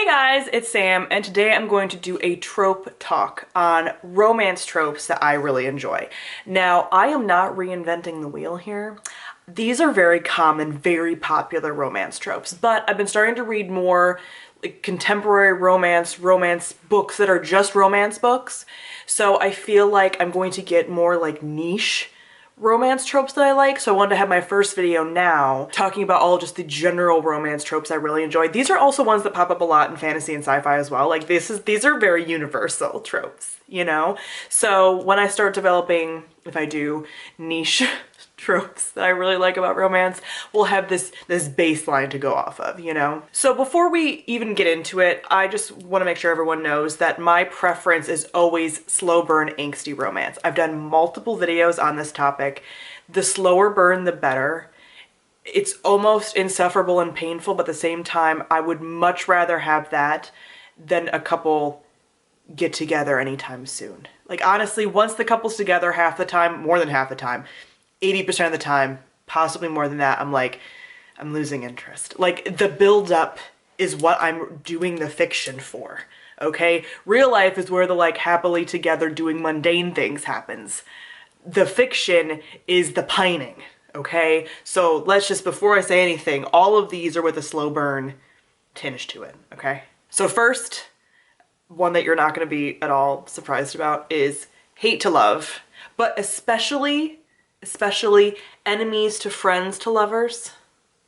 Guys, it's Sam, and today I'm going to do a trope talk on romance tropes that I really enjoy. Now, I am not reinventing the wheel here. These are very common, very popular romance tropes, but I've been starting to read more like contemporary romance books that are just romance books. So I feel like I'm going to get more like niche romance tropes that I like. So I wanted to have my first video now talking about all just the general romance tropes I really enjoy. These are also ones that pop up a lot in fantasy and sci-fi as well. Like these are very universal tropes, you know? So when I start developing, if I do, niche tropes that I really like about romance, we'll have this baseline to go off of, you know? So before we even get into it, I just want to make sure everyone knows that my preference is always slow burn angsty romance. I've done multiple videos on this topic. The slower burn, the better. It's almost insufferable and painful, but at the same time, I would much rather have that than a couple get together anytime soon. Like honestly, once the couple's together half the time, more than half the time, 80% of the time, possibly more than that, I'm like, I'm losing interest. Like the build-up is what I'm doing the fiction for, okay? Real life is where the like happily together doing mundane things happens. The fiction is the pining, okay? So let's just, before I say anything, all of these are with a slow burn tinge to it, okay? So first, one that you're not gonna be at all surprised about is hate to love, but especially enemies to friends to lovers.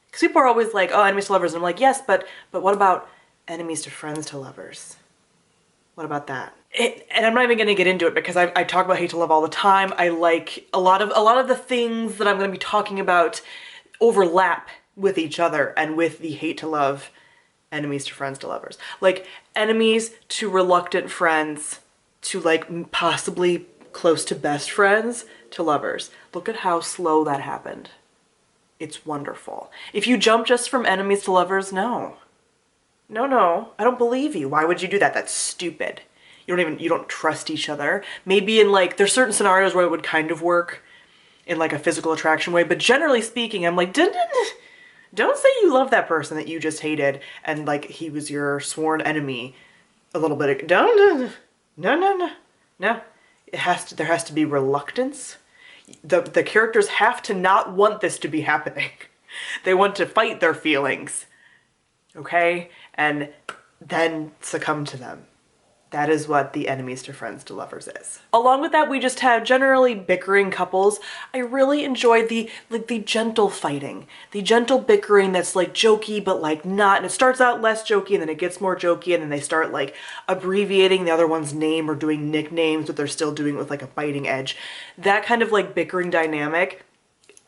Because people are always like, oh, enemies to lovers. And I'm like, yes, but what about enemies to friends to lovers? What about that? And I'm not even going to get into it because I talk about hate to love all the time. I like a lot of the things that I'm going to be talking about overlap with each other and with the hate to love enemies to friends to lovers. Like enemies to reluctant friends to like possibly close to best friends to lovers. Look at how slow that happened. It's wonderful. If you jump just from enemies to lovers, no. No, I don't believe you. Why would you do that? That's stupid. You don't trust each other. Maybe in like, there's certain scenarios where it would kind of work in like a physical attraction way, but generally speaking, I'm like, don't say you love that person that you just hated and like he was your sworn enemy a little bit. No. There has to be reluctance. The characters have to not want this to be happening. They want to fight their feelings, okay? And then succumb to them. That is what the enemies to friends to lovers is. Along with that, we just have generally bickering couples. I really enjoy the gentle fighting, the gentle bickering that's like jokey but like not, and it starts out less jokey and then it gets more jokey and then they start like abbreviating the other one's name or doing nicknames, but they're still doing it with like a biting edge. That kind of like bickering dynamic.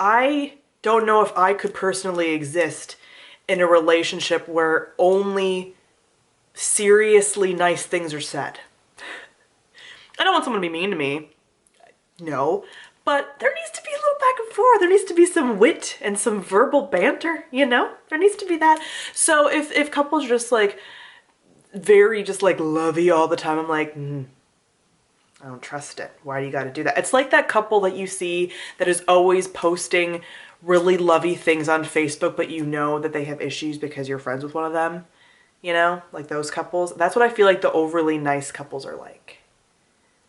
I don't know if I could personally exist in a relationship where only seriously nice things are said. I don't want someone to be mean to me, no, but there needs to be a little back and forth. There needs to be some wit and some verbal banter, you know? There needs to be that. So if couples are just like very just like lovey all the time, I'm like, I don't trust it. Why do you got to do that? It's like that couple that you see that is always posting really lovey things on Facebook, but you know that they have issues because you're friends with one of them. You know, like those couples. That's what I feel like the overly nice couples are like.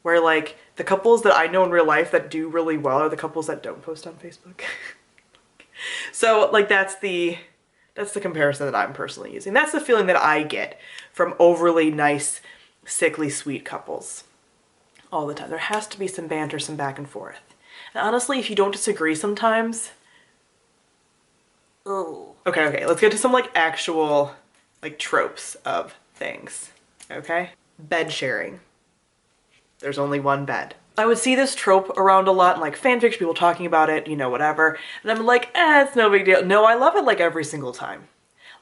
Where like the couples that I know in real life that do really well are the couples that don't post on Facebook. So like that's the comparison that I'm personally using. That's the feeling that I get from overly nice, sickly sweet couples all the time. There has to be some banter, some back and forth. And honestly, if you don't disagree sometimes, oh. Okay, let's get to some like actual like tropes of things, okay? Bed sharing. There's only one bed. I would see this trope around a lot in like fanfiction, people talking about it, you know, whatever. And I'm like, it's no big deal. No, I love it like every single time.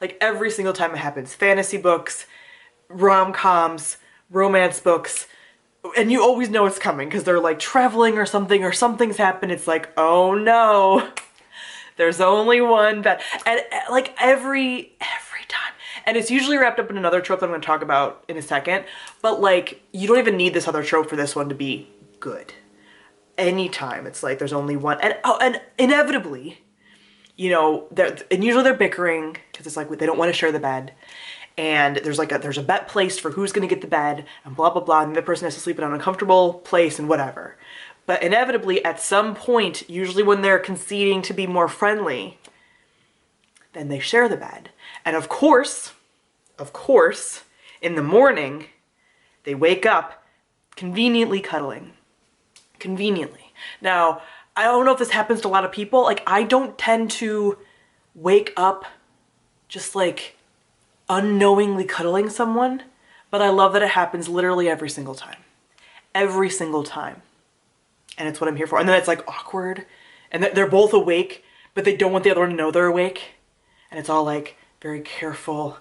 Like every single time it happens. Fantasy books, rom-coms, romance books, and you always know it's coming because they're like traveling or something's happened. It's like, oh no, there's only one bed. And like every time. And it's usually wrapped up in another trope that I'm going to talk about in a second. But like, you don't even need this other trope for this one to be good. Anytime it's like there's only one. And inevitably, you know, and usually they're bickering because it's like they don't want to share the bed. and there's a bet placed for who's gonna get the bed and blah, blah, blah, and the other person has to sleep in an uncomfortable place and whatever. But inevitably at some point, usually when they're conceding to be more friendly, then they share the bed. And of course, in the morning, they wake up conveniently cuddling. Conveniently. Now, I don't know if this happens to a lot of people. Like, I don't tend to wake up just like unknowingly cuddling someone, but I love that it happens literally every single time. Every single time. And it's what I'm here for. And then it's like awkward. And they're both awake, but they don't want the other one to know they're awake. And it's all like very careful.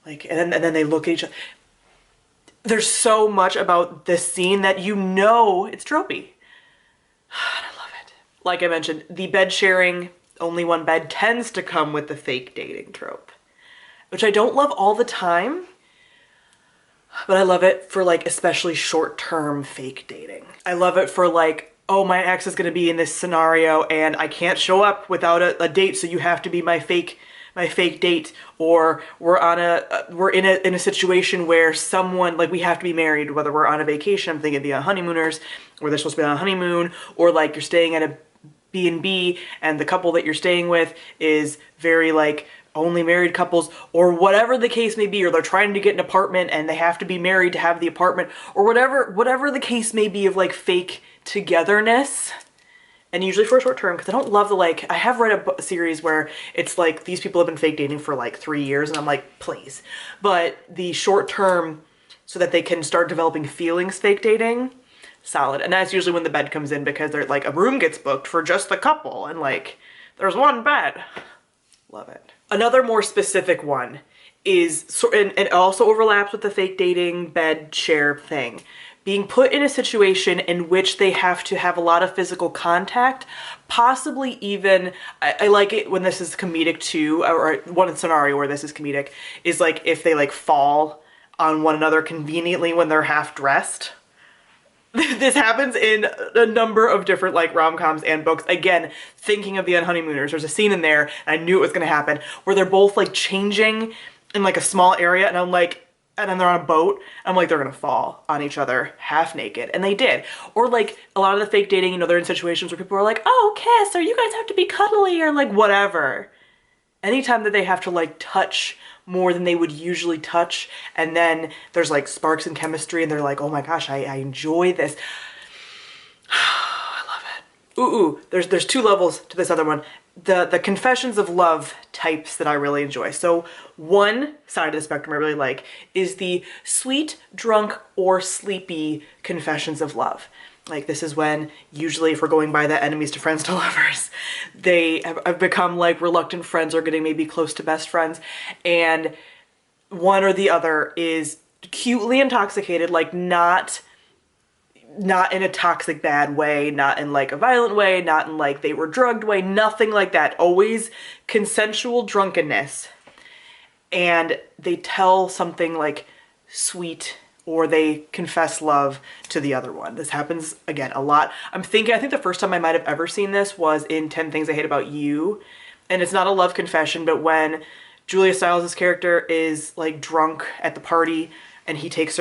Like, and then they look at each other. There's so much about this scene that you know it's tropey. I love it. Like I mentioned, the bed sharing, only one bed, tends to come with the fake dating trope, which I don't love all the time, but I love it for like especially short-term fake dating. I love it for like, oh, my ex is gonna be in this scenario and I can't show up without a date, so you have to be my fake date, or we're in a situation where someone, like, we have to be married, whether we're on a vacation, I'm thinking the honeymooners, or they're supposed to be on a honeymoon, or like you're staying at a B&B and the couple that you're staying with is very like only married couples, or whatever the case may be, or they're trying to get an apartment and they have to be married to have the apartment, or whatever the case may be of like fake togetherness. And usually for a short term, because I don't love the, like, I have read a series where it's like these people have been fake dating for like 3 years and I'm like, please. But the short term, so that they can start developing feelings fake dating, solid. And that's usually when the bed comes in, because they're like, a room gets booked for just the couple and like there's one bed. Love it. Another more specific one is, and it also overlaps with the fake dating bed share thing, being put in a situation in which they have to have a lot of physical contact, possibly even, I like it when this is comedic too, or one scenario where this is comedic, is like if they like fall on one another conveniently when they're half dressed. This happens in a number of different like rom-coms and books. Again, thinking of the Honeymooners, there's a scene in there, and I knew it was gonna happen, where they're both like changing in like a small area, and I'm like, and then they're on a boat, I'm like, they're gonna fall on each other half naked, and they did. Or like a lot of the fake dating, you know, they're in situations where people are like, oh, kiss, or you guys have to be cuddly, or like whatever. Anytime that they have to like touch more than they would usually touch, and then there's like sparks in chemistry and they're like, oh my gosh, I enjoy this. I love it. Ooh, there's two levels to this other one. The confessions of love types that I really enjoy. So one side of the spectrum I really like is the sweet, drunk, or sleepy confessions of love. Like, this is when, usually if we're going by the enemies to friends to lovers, they have become like reluctant friends or getting maybe close to best friends, and one or the other is cutely intoxicated, like not in a toxic bad way, not in like a violent way, not in like they were drugged way, nothing like that. Always consensual drunkenness. And they tell something like sweet, or they confess love to the other one. This happens, again, a lot. I think the first time I might have ever seen this was in 10 Things I Hate About You. And it's not a love confession, but when Julia Stiles' character is like drunk at the party, and Heath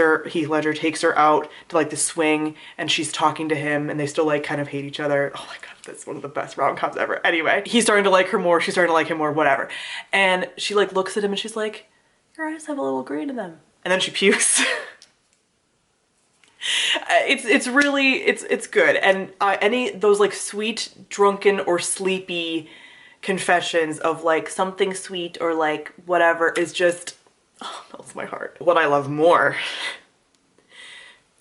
Ledger takes her out to like the swing, and she's talking to him, and they still like kind of hate each other. Oh my god, that's one of the best rom-coms ever. Anyway, he's starting to like her more, she's starting to like him more, whatever. And she like looks at him and she's like, your eyes have a little green in them. And then she pukes. It's really, it's good. And any those like sweet, drunken, or sleepy confessions of like something sweet or like whatever is just, oh, melts my heart. What I love more,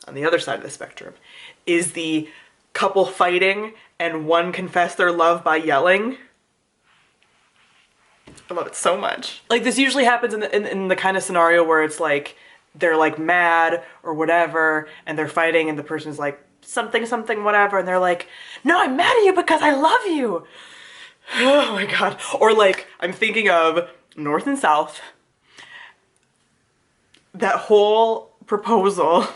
on the other side of the spectrum, is the couple fighting and one confess their love by yelling. I love it so much. Like, this usually happens in the kind of scenario where it's like they're like mad or whatever, and they're fighting, and the person's like something something whatever, and they're like, no, I'm mad at you because I love you. Oh my god. Or like, I'm thinking of North and South, that whole proposal,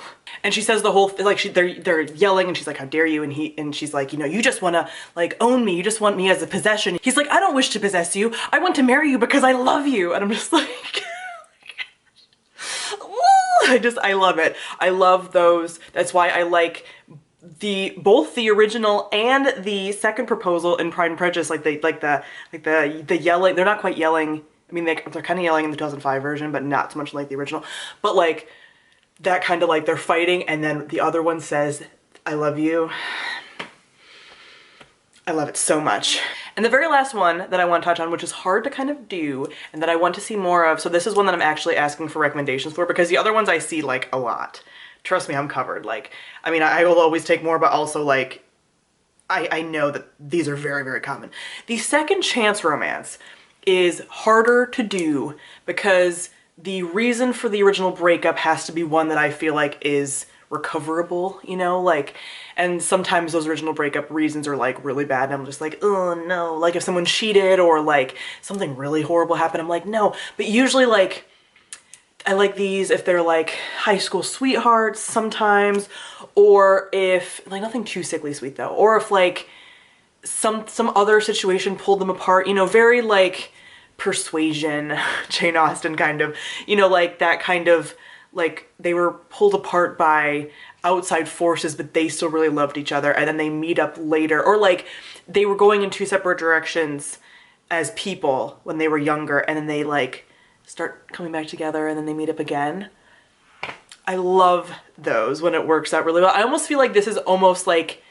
and she says the whole like they're yelling, and she's like, how dare you, and she's like, you know, you just want to like own me, you just want me as a possession. He's like, I don't wish to possess you, I want to marry you because I love you. And I'm just like I love it. I love those. That's why I like both the original and the second proposal in Pride and Prejudice, the yelling. They're not quite yelling. I mean, they're kind of yelling in the 2005 version, but not so much like the original. But like that kind of like they're fighting, and then the other one says, "I love you." I love it so much. And the very last one that I want to touch on, which is hard to kind of do and that I want to see more of, so this is one that I'm actually asking for recommendations for, because the other ones I see like a lot. Trust me, I'm covered. Like, I mean, I will always take more, but also like, I know that these are very, very common. The second chance romance is harder to do because the reason for the original breakup has to be one that I feel like is recoverable, you know, like, and sometimes those original breakup reasons are like really bad and I'm just like, oh no, like if someone cheated or like something really horrible happened, I'm like, no. But usually like I like these if they're like high school sweethearts sometimes, or if like nothing too sickly sweet though, or if like some other situation pulled them apart, you know, very like Persuasion, Jane Austen kind of, you know, like that kind of, like they were pulled apart by outside forces but they still really loved each other and then they meet up later, or like they were going in two separate directions as people when they were younger and then they like start coming back together and then they meet up again. I love those when it works out really well. I almost feel like this is almost like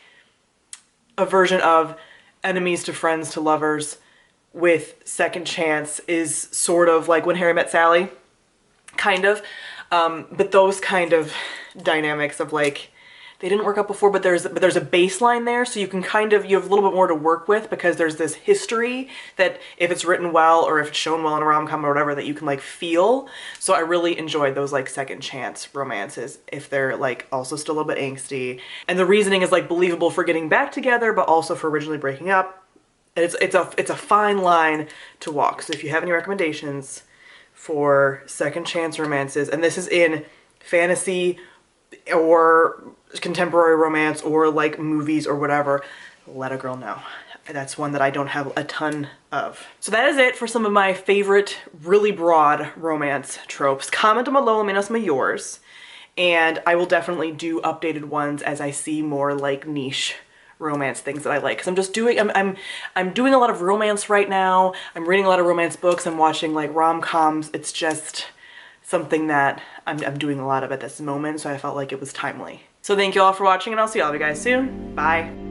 a version of enemies to friends to lovers with second chance, is sort of like When Harry Met Sally, kind of. But those kind of dynamics of like, they didn't work out before, but there's a baseline there, so you can kind of, you have a little bit more to work with because there's this history that if it's written well or if it's shown well in a rom-com or whatever, that you can like feel. So I really enjoyed those like second chance romances if they're like also still a little bit angsty. And the reasoning is like believable for getting back together, but also for originally breaking up. It's a fine line to walk. So if you have any recommendations for second chance romances, and this is in fantasy or contemporary romance or like movies or whatever, let a girl know. That's one that I don't have a ton of. So that is it for some of my favorite really broad romance tropes. Comment down below, let me know some of yours, and I will definitely do updated ones as I see more like niche romance things that I like, because I'm just doing, I'm doing a lot of romance right now. I'm reading a lot of romance books. I'm watching like rom-coms. It's just something that I'm doing a lot of at this moment, so I felt like it was timely. So thank you all for watching, and I'll see all of you guys soon. Bye.